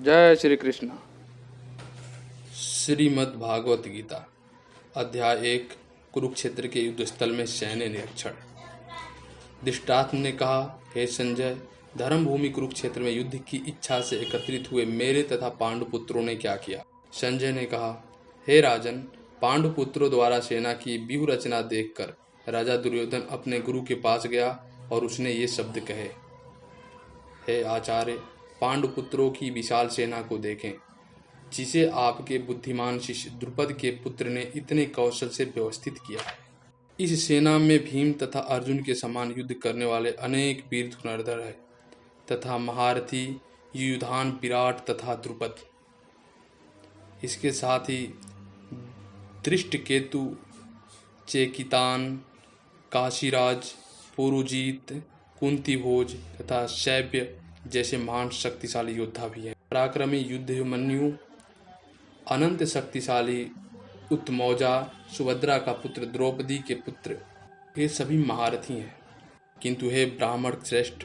जय श्री कृष्ण। श्रीमद् भागवत गीता अध्याय 1 कुरुक्षेत्र के युद्ध स्थल में सैन्य निरीक्षण। धृतराष्ट्र ने कहा, हे संजय, धर्म भूमि कुरुक्षेत्र में युद्ध की इच्छा से एकत्रित हुए मेरे तथा पांडुपुत्रों ने क्या किया। संजय ने कहा, हे राजन, पांडुपुत्रों द्वारा सेना की व्यूह रचना देखकर राजा दुर्योधन अपने गुरु के पास गया और उसने ये शब्द कहे, हे आचार्य, पांडुपुत्रों की विशाल सेना को देखें, जिसे आपके बुद्धिमान शिष्य द्रुपद के पुत्र ने इतने कौशल से व्यवस्थित किया है। इस सेना में भीम तथा अर्जुन के समान युद्ध करने वाले अनेक वीर धनुर्धर है तथा महारथी युधान, विराट तथा द्रुपद। इसके साथ ही दृष्टकेतु, चेकितान, काशीराज, पुरुजीत, कुंतीभोज तथा शैब्य जैसे महान शक्तिशाली योद्धा भी हैं। पराक्रमी युद्धमन्यु, अनंत शक्तिशाली उत्तमौजा, सुभद्रा का पुत्र, द्रौपदी के पुत्र, ये सभी महारथी हैं। किंतु हे ब्राह्मण श्रेष्ठ,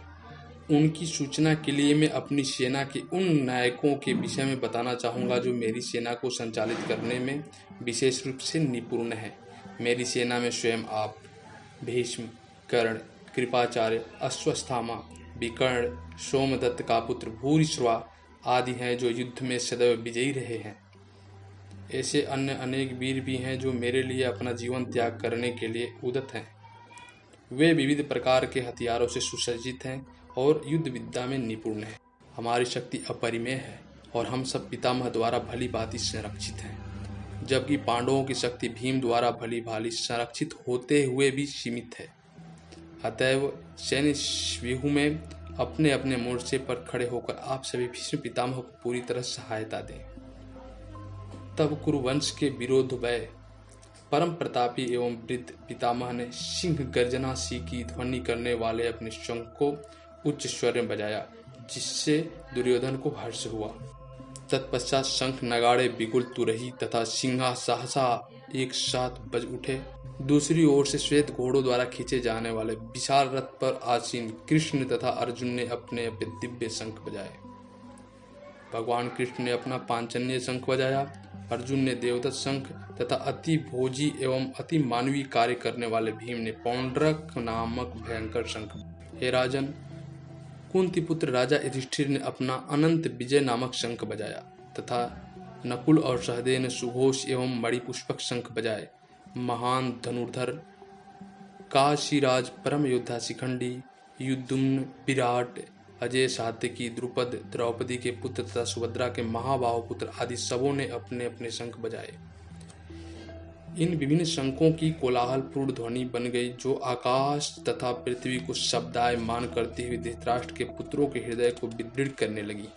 उनकी सूचना के लिए मैं अपनी सेना के उन नायकों के विषय में बताना चाहूँगा जो मेरी सेना को संचालित करने में विशेष रूप से निपुण हैं। मेरी सेना में स्वयं आप, भीष्म, कर्ण, कृपाचार्य, अश्वत्थामा, विकर्ण, सोमदत्त का पुत्र भूरिश्रवा आदि हैं जो युद्ध में सदैव विजयी रहे हैं। ऐसे अन्य अनेक वीर भी हैं जो मेरे लिए अपना जीवन त्याग करने के लिए उद्यत हैं। वे विविध प्रकार के हथियारों से सुसज्जित हैं और युद्ध विद्या में निपुण हैं। हमारी शक्ति अपरिमेय है और हम सब पितामह द्वारा भली भांति संरक्षित हैं, जबकि पांडवों की शक्ति भीम द्वारा भली भांति संरक्षित होते हुए भी सीमित है। अतएव सैन्य व्यूह में अपने अपने मोर्चे पर खड़े होकर आप सभी भीष्म पितामह को पूरी तरह सहायता दें। तब कुरुवंश के विरोध भय परम प्रतापी एवं वृद्ध पितामह ने सिंह गर्जना सी की ध्वनि करने वाले अपने शंख को उच्च स्वर में बजाया, जिससे दुर्योधन को हर्ष हुआ। तत्पश्चात शंख, नगाड़े, बिगुल, तुरही तथा सिंहा सहसा एक साथ बज उठे। दूसरी ओर से श्वेत घोड़ों द्वारा खींचे जाने वाले विशाल रथ पर आसीन कृष्ण तथा अर्जुन ने अपने अपने दिव्य शंख बजाए। भगवान कृष्ण ने अपना पांचजन्य शंख बजाया, अर्जुन ने देवदत्त शंख तथा अति भोजी एवं अति मानवीय कार्य करने वाले भीम ने पौंड्रक नामक भयंकर शंख। हे राजन, कुंती पुत्र राजा युधिष्ठिर ने अपना अनंत विजय नामक शंख बजाया तथा नकुल और सहदेव ने सुघोष एवं मणिपुष्पक शंख बजाए। महान धनुर्धर काशीराज, परम योद्धा शिखंडी, युद्धुम्न, विराट, अजय, सात्यकी, द्रुपद, द्रौपदी के पुत्र तथा सुभद्रा के महाबाहु पुत्र आदि सबों ने अपने अपने शंख बजाए। इन विभिन्न शंखों की कोलाहलपूर्ण ध्वनि बन गई, जो आकाश तथा पृथ्वी को शब्दायमान करते हुए धृतराष्ट्र के पुत्रों के हृदय को विदृढ़ करने लगी।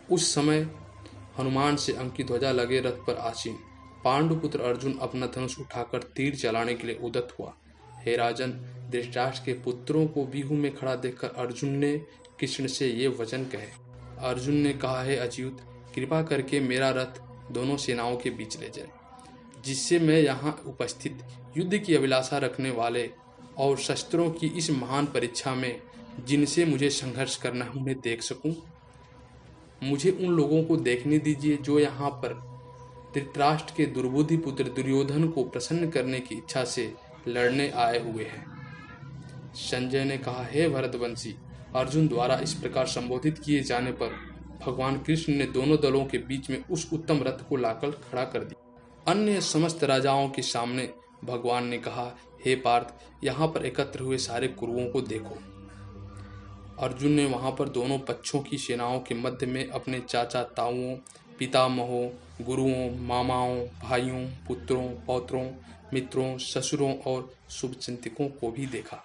उस समय हनुमान से अंकित ध्वजा लगे रथ पर आसीन पांडुपुत्र अर्जुन अपना धनुष उठाकर तीर चलाने के लिए उद्यत हुआ। हे राजन, धृतराष्ट्र के पुत्रों को व्यूह में खड़ा देखकर अर्जुन ने कृष्ण से ये वचन कहे। अर्जुन ने कहा, हे अच्युत, कृपा करके मेरा रथ दोनों सेनाओं के बीच ले जाए, जिससे मैं यहाँ उपस्थित युद्ध की अभिलाषा रखने वाले और शस्त्रों की इस महान परीक्षा में जिनसे मुझे संघर्ष करना है उन्हें देख सकूं। मुझे उन लोगों को देखने दीजिए जो यहाँ पर धृतराष्ट्र के दुर्बुद्धि पुत्र दुर्योधन को प्रसन्न करने की इच्छा से लड़ने आए हुए हैं। संजय ने कहा, हे भरतवंशी, अर्जुन द्वारा इस प्रकार संबोधित किए जाने पर भगवान कृष्ण ने दोनों दलों के बीच में उस उत्तम रथ को लाकर खड़ा कर दिया। अन्य समस्त राजाओं के सामने भगवान ने कहा, हे पार्थ, यहाँ पर एकत्र हुए सारे कुरुओं को देखो। अर्जुन ने वहां पर दोनों पक्षों की सेनाओं के मध्य में अपने चाचा ताऊओं, पितामहों, गुरुओं, मामाओं, भाइयों, पुत्रों, पौत्रों, मित्रों, ससुरों और शुभचिंतकों को भी देखा।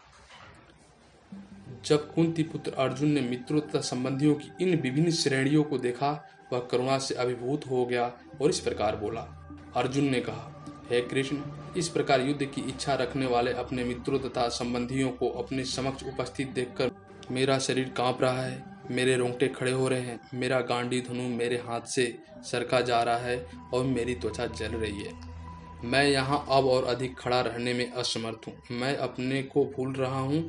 जब कुंती पुत्र अर्जुन ने मित्रों तथा संबंधियों की इन विभिन्न श्रेणियों को देखा, वह करुणा से अभिभूत हो गया और इस प्रकार बोला। अर्जुन ने कहा, हे कृष्ण, इस प्रकार युद्ध की इच्छा रखने वाले अपने मित्रों तथा संबंधियों को अपने समक्ष उपस्थित देखकर मेरा शरीर कांप रहा है, मेरे रोंगटे खड़े हो रहे हैं, मेरा गांडी धनु मेरे हाथ से सरका जा रहा है और मेरी त्वचा जल रही है। मैं यहाँ अब और अधिक खड़ा रहने में असमर्थ हूँ। मैं अपने को भूल रहा हूँ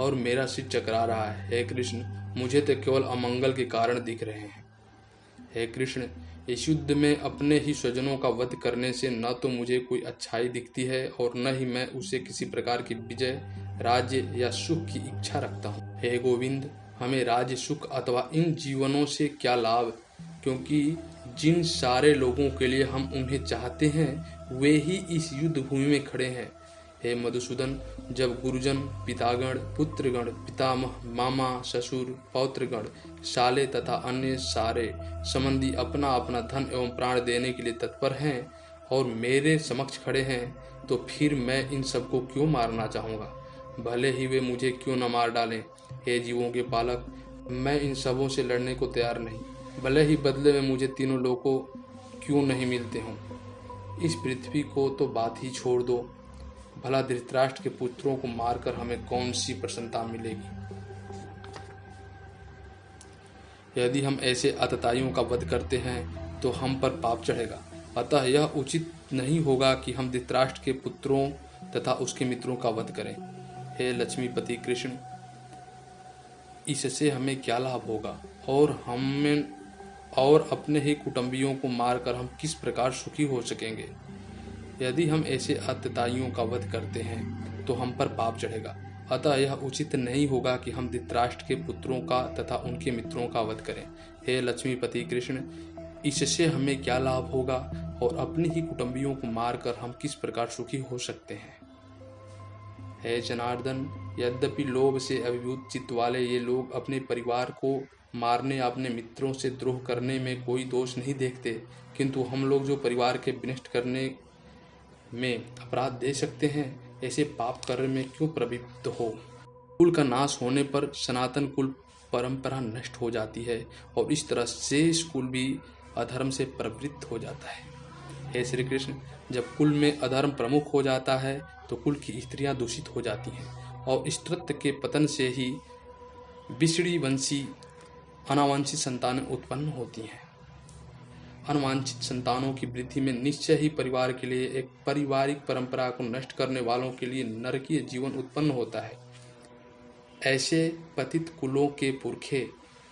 और मेरा सिर चकरा रहा है। हे कृष्ण, मुझे तो केवल अमंगल के कारण दिख रहे हैं। हे कृष्ण, इस युद्ध में अपने ही स्वजनों का वध करने से न तो मुझे कोई अच्छाई दिखती है और न ही मैं उसे किसी प्रकार की विजय, राज्य या सुख की इच्छा रखता हूँ। हे गोविंद, हमें राज्य, सुख अथवा इन जीवनों से क्या लाभ, क्योंकि जिन सारे लोगों के लिए हम उन्हें चाहते हैं वे ही इस युद्ध भूमि में खड़े हैं। हे मधुसूदन, जब गुरुजन, पितागण, पुत्रगण, पितामह, मामा, ससुर, पौत्रगण, साले तथा अन्य सारे संबंधी अपना अपना धन एवं प्राण देने के लिए तत्पर हैं और मेरे समक्ष खड़े हैं, तो फिर मैं इन सबको क्यों मारना चाहूँगा, भले ही वे मुझे क्यों न मार डालें। हे जीवों के पालक, मैं इन सबों से लड़ने को तैयार नहीं, भले ही बदले में मुझे तीनों लोगों क्यों नहीं मिलते हों। इस पृथ्वी को तो बात ही छोड़ दो, भला धृतराष्ट्र के पुत्रों को मारकर हमें कौन सी प्रसन्नता मिलेगी। यदि हम ऐसे आतताइयों का वध करते हैं तो हम पर पाप चढ़ेगा, अतः यह उचित नहीं होगा कि हम धृतराष्ट्र के पुत्रों तथा उसके मित्रों का वध करें। हे लक्ष्मीपति कृष्ण, इससे हमें क्या लाभ होगा और अपने ही कुटुंबियों को मारकर हम किस प्रकार सुखी हो सकेंगे। यदि हम ऐसे आतताइयों का वध करते हैं तो हम पर पाप चढ़ेगा, अतः यह उचित नहीं होगा कि हम धृतराष्ट्र के पुत्रों का तथा उनके मित्रों का वध करें। हे लक्ष्मीपति कृष्ण, इससे हमें क्या लाभ होगा और अपने ही कुटुंबियों को मारकर हम किस प्रकार सुखी हो सकते हैं। हे जनार्दन, यद्यपि लोभ से अभिभूत चित्त वाले ये लोग अपने परिवार को मारने या अपने मित्रों से द्रोह करने में कोई दोष नहीं देखते, किंतु हम लोग जो परिवार के विनष्ट करने में अपराध दे सकते हैं, ऐसे पाप कर्म में क्यों प्रवृत्त हो। कुल का नाश होने पर सनातन कुल परंपरा नष्ट हो जाती है और इस तरह शेष कुल भी अधर्म से प्रवृत्त हो जाता है। हे श्री कृष्ण, जब कुल में अधर्म प्रमुख हो जाता है तो कुल की स्त्रियां दूषित हो जाती हैं और स्त्रीत्व के पतन से ही विषणी वंशी अनावांछित संतानें उत्पन्न होती हैं। अनवांछित संतानों की वृद्धि में निश्चय ही परिवार के लिए एक पारिवारिक परंपरा को नष्ट करने वालों के लिए नरकीय जीवन उत्पन्न होता है। ऐसे पतित कुलों के पुरखे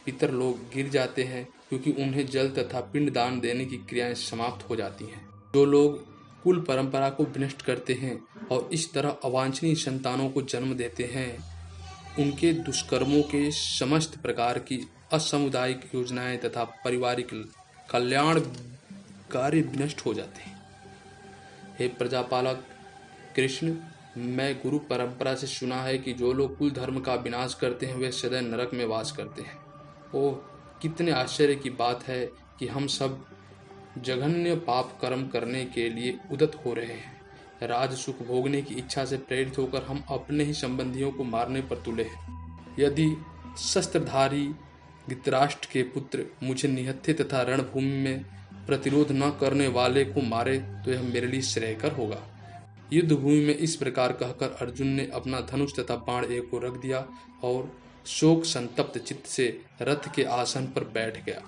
पितर लोग गिर जाते हैं क्योंकि उन्हें जल तथा पिंड दान देने की क्रियाएं समाप्त हो जाती हैं। जो लोग कुल परंपरा को विनष्ट करते हैं और इस तरह अवांछनीय संतानों को जन्म देते हैं, उनके दुष्कर्मों के समस्त प्रकार की असामुदायिक योजनाएं तथा पारिवारिक कल्याण कार्य विनष्ट हो जाते हैं। हे प्रजापालक कृष्ण, मैं गुरु परंपरा से सुना है कि जो लोग कुल धर्म का विनाश करते हैं वे सदैव नरक में वास करते हैं। ओह, कितने आश्चर्य की बात है कि हम सब जघन्य पाप कर्म करने के लिए उद्यत हो रहे हैं। राज सुख भोगने की इच्छा से प्रेरित होकर हम अपने ही संबंधियों को मारने पर तुले हैं। यदि शस्त्रधारी धृतराष्ट्र के पुत्र मुझे निहत्थे तथा रणभूमि में प्रतिरोध न करने वाले को मारे तो यह मेरे लिए श्रेयकर होगा। युद्ध भूमि में इस प्रकार कहकर अर्जुन ने अपना धनुष तथा बाण एक को रख दिया और शोक संतप्त चित्त से रथ के आसन पर बैठ गया।